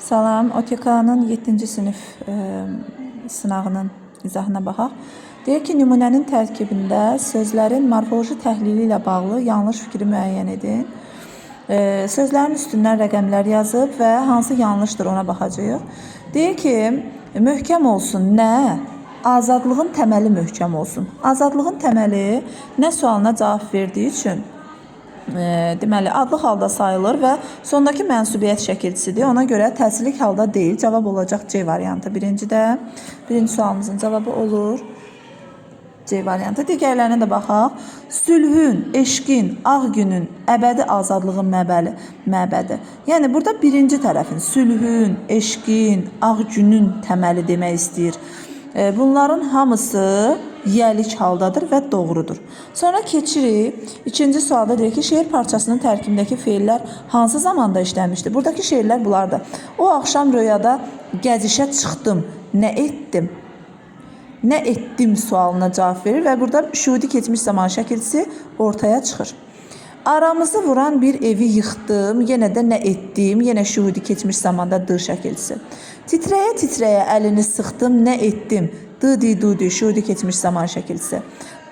Salam, OTK-nın 7-ci sinif sınavının izahına baxaq. Deyir ki, nümunənin tərkibində sözlərin morfoloji təhlili ilə bağlı yanlış fikri müəyyən edin. Sözlərin üstündən rəqəmlər yazıb və hansı yanlışdır ona baxacağıq. Deyir ki, möhkəm olsun nə? Azadlığın təməli möhkəm olsun. Azadlığın təməli nə sualına cavab verdiyi üçün deməli, adlı halda sayılır və sondakı mənsubiyyət şəkilçisidir. Ona görə təsirlik halda deyil. Cavab olacaq C variantı. Birinci sualımızın cavabı olur C variantı. Digərlərinə də baxaq. Sülhün, eşqin, ağ günün, əbədi azadlığın məbədi. Yəni, burada birinci tərəfin sülhün, eşqin, ağ günün təməli demək istəyir. Bunların hamısı yəlik haldadır və doğrudur. Sonra keçirik. İkinci sualda deyir ki, şeir parçasının tərkibindəki feillər hansı zamanda işlənmişdir? Buradakı şeirlər bunlardır. O axşam rüyada gəzişə çıxdım, nə etdim? Nə etdim sualına cavab verir və burada şuhudi keçmiş zaman şəkilçisi ortaya çıxır. Aramızı vuran bir evi yıxdım, yenə də nə etdim? Yenə şuhudi keçmiş zamanda D şəkilçisi. Titrəyə-titrəyə əlini sıxdım, nə etdim? D-di-du-di, şuhudi keçmiş zaman şəkilçisi.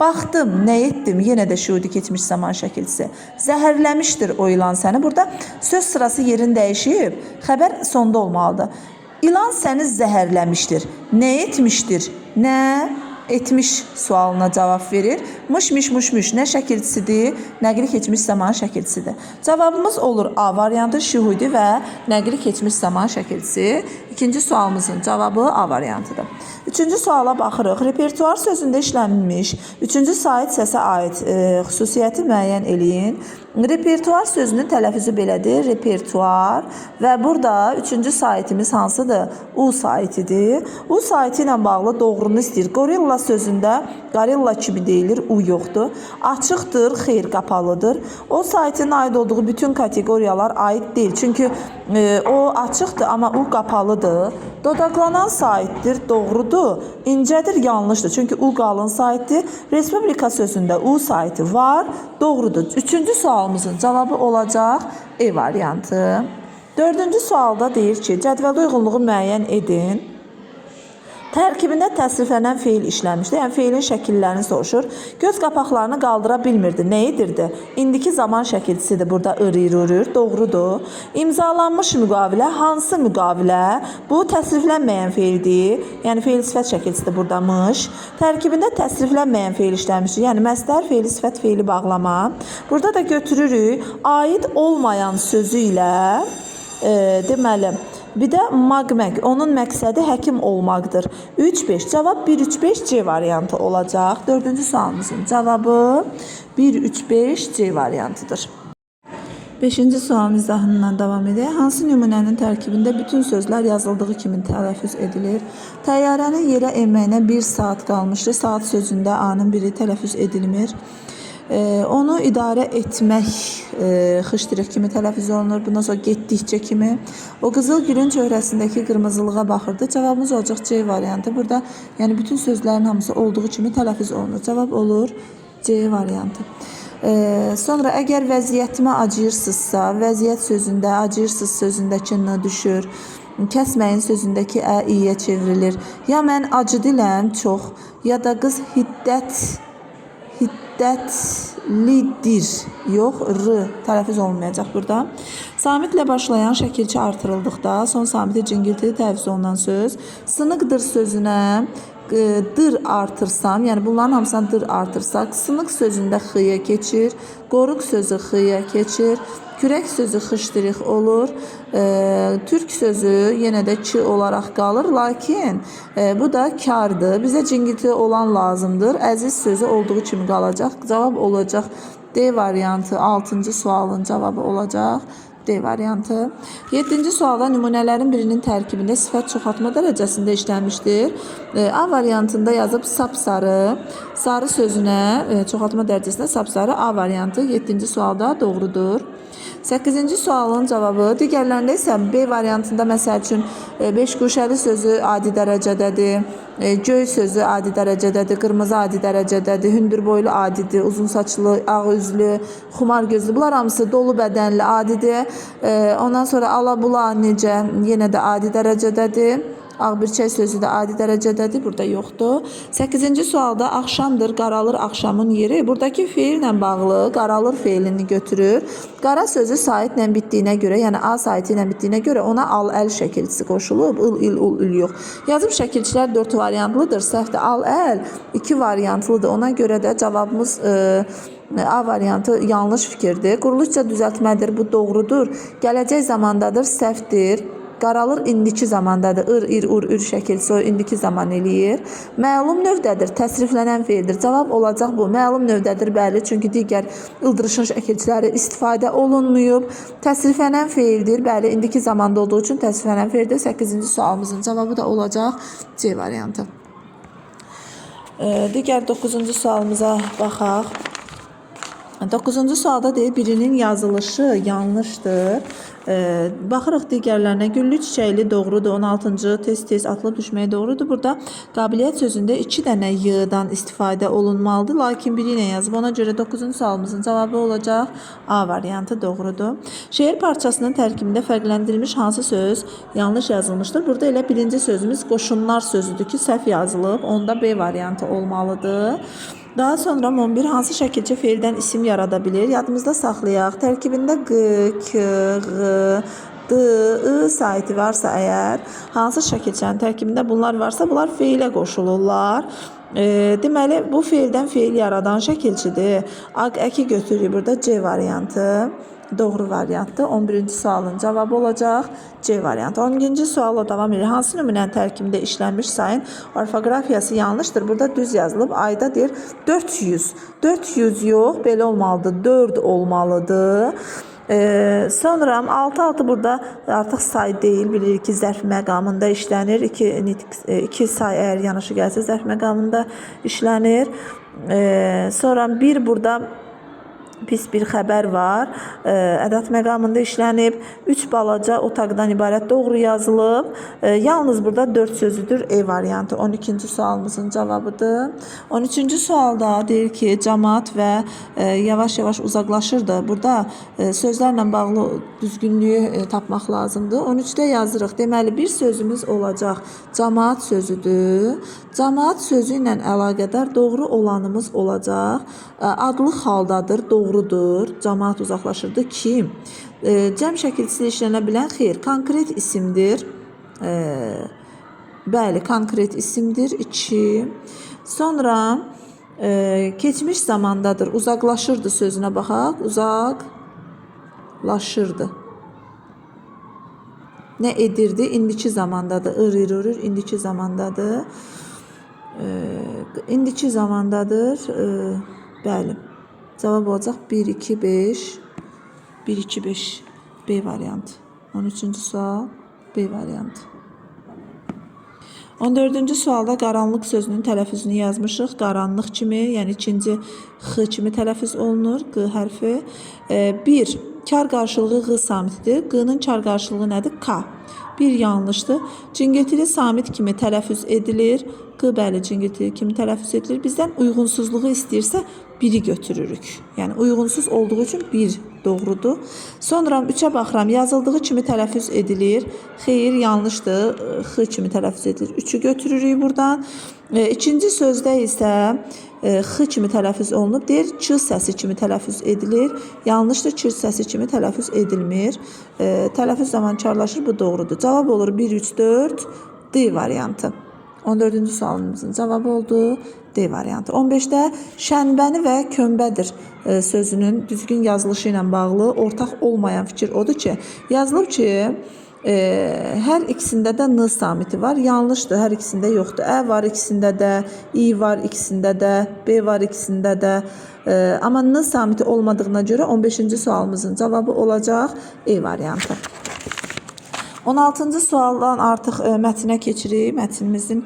Baxdım, nə etdim? Yenə də şuhudi keçmiş zaman şəkilçisi. Zəhərləmişdir o ilan səni. Burada söz sırası yerin dəyişib, xəbər sonda olmalıdır. İlan səni zəhərləmişdir. Nə etmişdir? Nə etmiş sualına cavab verir. Mış nə şəkilçisidir? Nəqli keçmiş zaman şəkilçisidir. Cavabımız olur A variantı, şuhudi və nəqli keçmiş zaman şəkilçisi. İkinci sualımızın cavabı A variantıdır. Üçüncü suala baxırıq. Repertuar sözündə işlənmiş, üçüncü sait səsə aid xüsusiyyəti müəyyən eləyin. Repertuar sözünün tələffüzü belədir. Repertuar və burada üçüncü saitimiz hansıdır? U saitidir. U saiti ilə bağlı doğrunu istəyir. Gorilla sözündə gorilla kimi deyilir, U yoxdur. Açıqdır, xeyr, qapalıdır. O saitinin aid olduğu bütün kateqoriyalar aid deyil. Çünki o açıqdır, amma U qapalıdır. Dodaqlanan saitdir, doğrudur. İncədir, yanlışdır. Çünki U qalın saitdir. Respublika sözündə U saiti var, doğrudur. Üçüncü sualımızın cavabı olacaq E variantı. Dördüncü sualda deyir ki, cədvəldə uyğunluğu müəyyən edin. Tərkibində təsriflənən feil işlənmişdir. Yəni, feilin şəkillərini soruşur. Göz qapaqlarını qaldıra bilmirdi. Nə edirdi? İndiki zaman şəkilçisidir. Burada ır-ır-ır. Doğrudur. İmzalanmış müqavilə. Hansı müqavilə? Bu, təsriflənməyən feildir. Yəni, feil sifət şəkilçisidir buradamış. Tərkibində təsriflənməyən feil işlənmişdir. Yəni, məsdər feili, sifət feili bağlama. Burada da götürürük. Aid olmayan sözü ilə deməli, bir də magmək, onun məqsədi həkim olmaqdır. 3-5, cavab 1-3-5 C variantı olacaq. Dördüncü sualımızın cavabı 1-3-5 C variantıdır. Beşinci sualın izahından davam edək. Hansı nümunənin tərkibində bütün sözlər yazıldığı kimi tələffüz edilir? Təyyarənin yerə enməyinə 1 saat qalmışdır. Saat sözündə A-nın biri tələffüz edilmir. Onu idarə etmək xışdırıq kimi tələffüz olunur. Bundan sonra getdikcə kimi. O qızıl gülün çöhrəsindəki qırmızılığa baxırdı. Cavabımız olacaq C variantı. Burada yəni bütün sözlərin hamısı olduğu kimi tələffüz olunur. Cavab olur C variantı. Sonra əgər vəziyyətimə acıyırsınızsa, vəziyyət sözündə, acıyırsınız sözündəki N düşür. Kəsməyin sözündəki ə i-yə çevrilir. Ya mən acı diləm çox, ya da qız hiddətlidir. Yox, R tələffüz olmayacaq burada. Samitlə başlayan şəkilçi artırıldıqda son samiti cingiltili təvsiz olunan söz sınıqdır sözünə dır artırsam, yəni bunların hamısına dır artırsaq, sınıq sözündə xıya keçir, qoruq sözü xıya keçir, kürək sözü xışdırıq olur, türk sözü yenə də ki olaraq qalır, lakin bu da kardır. Bizə cingilti olan lazımdır. Əziz sözü olduğu kimi qalacaq. Cavab olacaq D variantı. 6-cı sualın cavabı olacaq D variantı. 7-ci sualda nümunələrin birinin tərkibində sifət çoxaltma dərəcəsində işlənmişdir. A variantında yazıb sapsarı, sarı sözünə çoxaltma dərəcəsində sapsarı A variantı 7-ci sualda doğrudur. 8-ci sualın cavabı digərlərində isə B variantında məsəl üçün 5 guşəli sözü adi dərəcədədir, göy sözü adi dərəcədədir, qırmızı adi dərəcədədir, hündürboylu adidir, uzun saçlı, ağ üzlü, xumar gözlü. Bunlar hamısı dolu bədənli adidir. Ondan sonra alabula necə yenə də adi dərəcədədir. Ağbirçək sözü də adi dərəcədədir, burada yoxdur. 8-ci sualda axşamdır, qaralır axşamın yeri. Buradakı feillə bağlı qaralır feilini götürür. Qara sözü saitlə bitdiyinə görə, yəni A saiti ilə bitdiyinə görə ona al-əl şəkilçisi qoşulub. Il, il, ul, ül yox. Yazım şəkilçilər 4 variantlıdır, səhvdir. Al-əl 2 variantlıdır. Ona görə də cavabımız A variantı yanlış fikirdir. Quruluşca düzəltmədir, bu doğrudur. Gələcək zamandadır, səhvdir. Qaralır indiki zamandadır. Ir, ir, ur, ür şəkilsi o indiki zaman eləyir. Məlum növdədir, təsriflənən feildir. Cavab olacaq bu. Məlum növdədir, bəli. Çünki digər ildırışın şəkilçiləri istifadə olunmayıb. Təsriflənən feildir, bəli. İndiki zamanda olduğu üçün təsriflənən feildir. 8-ci sualımızın cavabı da olacaq C variantı. Digər 9-cu sualımıza baxaq. 9-cu sualda deyir, birinin yazılışı yanlışdır. Baxırıq digərlərinə. Güllü çiçəkli doğrudur. 16-cı tez-tez atılıb düşməyi doğrudur. Burada qabiliyyət sözündə 2 dənə y-dan istifadə olunmalıdır. Lakin biri ilə yazıb. Ona görə 9-cu sualımızın cavabı olacaq A variantı doğrudur. Şeir parçasının tərkibində fərqləndirilmiş hansı söz yanlış yazılmışdır? Burada elə birinci sözümüz qoşunlar sözüdür ki, səhv yazılıb. Onda B variantı olmalıdır. Daha sonra 11 hansı şəkilçi feildən isim yarada bilir? Yadımızda saxlayaq. Tərkibində q, k, ğ, d, ı saiti varsa əgər, hansı şəkilçinin tərkibində bunlar varsa, bunlar feilə qoşulurlar. Deməli, bu feildən feil yaradan şəkilçidir. Aq, əki götürürük burada C variantı. Doğru variantdır. 11-ci sualın cavabı olacaq C variantı. 12-ci sualla davam edir. Hansı nümunənin tərkibində işlənmiş sayın orfoqrafiyası yanlışdır? Burada düz yazılıb. Ayda deyir 400. 400 yox, belə olmalıdır. 4 olmalıdır. Sonra 6-6 burada artıq say deyil. Bilirik ki, zərf məqamında işlənir. 2 say əgər yanaşı gəlsə zərf məqamında işlənir. Sonra 1 burada pis bir xəbər var. Ədat məqamında işlənib. 3 balaca otaqdan ibarət doğru yazılıb. Yalnız burada 4 sözüdür. E variantı 12-ci sualımızın cavabıdır. 13-cü sualda deyir ki, cəmaət və yavaş-yavaş uzaqlaşırdı. Burada sözlərlə bağlı düzgünlüyü tapmaq lazımdır. 13-də yazırıq. Deməli, bir sözümüz olacaq. Cəmaət sözüdür. Cəmaət sözü ilə əlaqədar doğru olanımız olacaq. Adlı haldadır, doğrudur. Cəmaət uzaqlaşırdı. Kim? Cəm şəkilçisi işlənə bilən xeyr. Konkret isimdir. Bəli, konkret isimdir. 2. Sonra keçmiş zamandadır. Uzaqlaşırdı sözünə baxaq. Uzaqlaşırdı. Nə edirdi? İndiki zamandadır. Ir, indiki zamandadır. İndiki zamandadır. Bəli. Cavab olacaq 1, 2, 5. 1, 2, 5. B variantı. 13-cü sual B variantı. 14-cü sualda qaranlıq sözünün tələffüzünü yazmışıq. Qaranlıq kimi, yəni ikinci x kimi tələffüz olunur. Q hərfi. 1. Kar qarşılığı q samitidir. Q'nın kar qarşılığı nədir? K. 1 yanlışdır. Cingiltili samit kimi tələffüz edilir. Q bəli cingiltili kimi tələffüz edilir. Bizdən uyğunsuzluğu istəyirsə 1-i götürürük. Yəni uyğunsuz olduğu üçün 1 doğrudur. Sonra 3-ə baxıram. Yazıldığı kimi tələffüz edilir. Xeyr, yanlışdır. X kimi tələffüz edilir. 3-ü götürürük buradan. İkinci sözdə isə x kimi tələffüz olunub. Deyir, ç səsi kimi tələffüz edilir. Yanlışdır, ç səsi kimi tələffüz edilmir. Tələffüz zamankarlaşır, bu doğrudur. Cavab olur 1, 3, 4, D variantı. 14-cü sualımızın cavabı oldu D variantı. 15-də şənbəni və kömbədir sözünün düzgün yazılışı ilə bağlı ortaq olmayan fikir odur ki, yazılıb ki, hər ikisində də n samiti var. Yanlışdır, hər ikisində yoxdur. Ə var ikisində də, i var ikisində də, b var ikisində də. Amma n samiti olmadığına görə 15-ci sualımızın cavabı olacaq E variantı. 16-cı sualdan artıq mətnə keçirik. Mətnimizin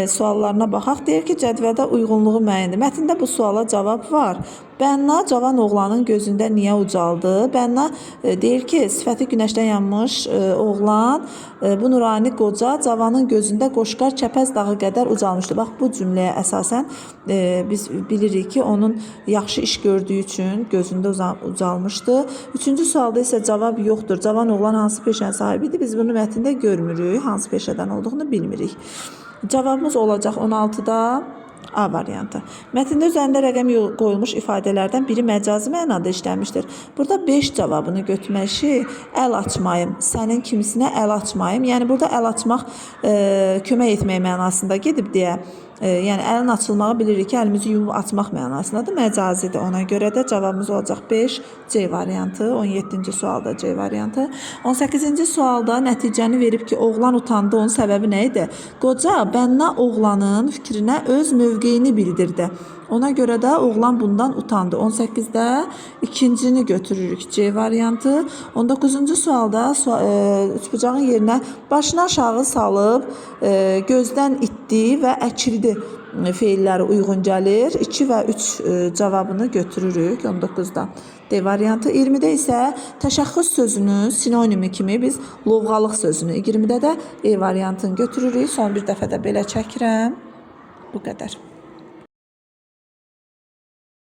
suallarına baxaq. Deyir ki, cədvəldə uyğunluğu müəyyəndir. Mətndə bu suala cavab var. Bənna cavan oğlanın gözündə niyə ucaldı? Bənna deyir ki, sifəti günəşdən yanmış oğlan, bu nurani qoca cavanın gözündə qoşqar kəpəz dağı qədər ucalmışdı. Bax bu cümləyə əsasən biz bilirik ki, onun yaxşı iş gördüyü üçün gözündə ucalmışdı. Üçüncü sualda isə cavab yoxdur. Cavan oğlan hansı peşənin sahibidir? Biz bunu mətndə görmürük. Hansı peşədən olduğunu bilmirik. Cavabımız olacaq 16-da A variantı. Mətndə üzərində rəqəm qoyulmuş ifadələrdən biri məcazi mənada işlənmişdir. Burada 5 cavabını götürməşi əl açmayım, sənin kimisinə əl açmayım. Yəni burada əl açmaq kömək etmək mənasında gedib deyə. Yəni əlin açılmağı bilirik ki, əlimizi yumub açmaq mənasındadır. Məcazidir. Ona görə də cavabımız olacaq 5 C variantı. 17-ci sualda C variantı. 18-ci sualda nəticəni verib ki, oğlan utandı. Onun səbəbi nə idi? Qoca Bənna oğlanın fikrinə öz mövqeyini bildirdi. Ona görə də oğlan bundan utandı. 18-də ikincini götürürük C variantı. 19-cu sualda üçbucağın yerinə başını aşağı salıb gözdən itdi və əkildi feilləri uyğun gəlir. 2 və 3 cavabını götürürük 19-da. D variantı. 20-də isə təşəxxüs sözünün sinonimi kimi biz lovğalıq sözünü, 20-də də E variantını götürürük. Son bir dəfə də belə çəkirəm. Bu qədər.